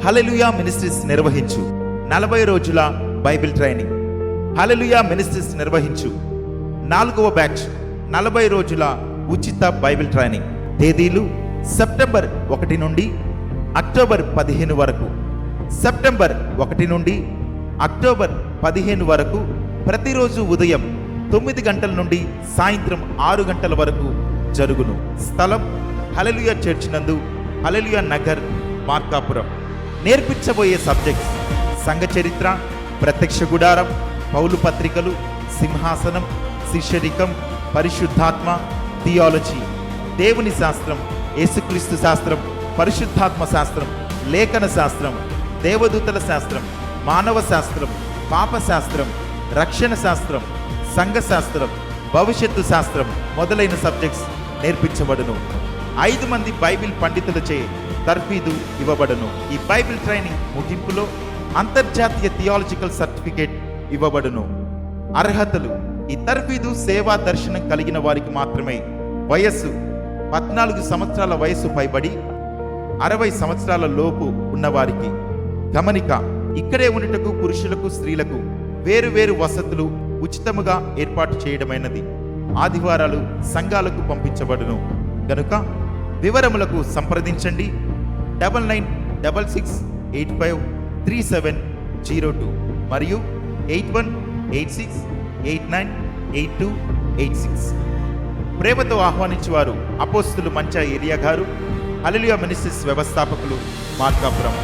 హల్లెలూయా ministries నిర్వహించు 40 రోజుల Bible training. హల్లెలూయా ministries నిర్వహించు 4వ batch 40 రోజుల ఉచిత బైబిల్ ట్రైనింగ్. తేదీలు సెప్టెంబర్ 1 నుండి అక్టోబర్ 15 వరకు. సెప్టెంబర్ 1 నుండి అక్టోబర్ 15 వరకు ప్రతిరోజు ఉదయం 9 గంటల నుండి సాయంత్రం 6 గంటల వరకు జరుగును. స్థలం హల్లెలూయా చర్చ్ నందు, హల్లెలూయా నగర్, మార్కాపురం. నేర్పించబోయే సబ్జెక్ట్స్ సంఘ చరిత్ర, ప్రత్యక్ష గుడారం, పౌలు పత్రికలు, సింహాసనం, శిష్యరికం, పరిశుద్ధాత్మ, థియాలజీ, దేవుని శాస్త్రం, యేసుక్రీస్తు శాస్త్రం, పరిశుద్ధాత్మ శాస్త్రం, లేఖన శాస్త్రం, దేవదూతల శాస్త్రం, మానవ శాస్త్రం, పాప శాస్త్రం, రక్షణ శాస్త్రం, సంఘ శాస్త్రం, భవిష్యత్తు శాస్త్రం మొదలైన సబ్జెక్ట్స్ నేర్పించబడును. 5 మంది బైబిల్ పండితులచే తర్ఫీదు ఇవ్వబడును. ఈ బైబిల్ ట్రైనింగ్ ముగింపులో అంతర్జాతీయ థియాలజికల్ సర్టిఫికేట్ ఇవ్వబడును. అర్హతలు: ఈ తర్ఫీదు సేవా దర్శనం కలిగిన వారికి మాత్రమే. వయస్సు 14 సంవత్సరాల వయస్సు పైబడి 60 సంవత్సరాల లోపు ఉన్నవారికి. గమనిక: ఇక్కడే ఉండుటకు పురుషులకు స్త్రీలకు వేరు వసతులు ఉచితముగా ఏర్పాటు చేయడమైనది. ఆదివారాలు సంఘాలకు పంపించబడును గనుక వివరములకు సంప్రదించండి 9966853702 మరియు 8186898286. ప్రేమతో ఆహ్వానించువారు అపోస్తులు మంచా ఏరియా గారు, హల్లెలూయా మినిస్ట్రీస్ వ్యవస్థాపకులు, మార్కాపురం.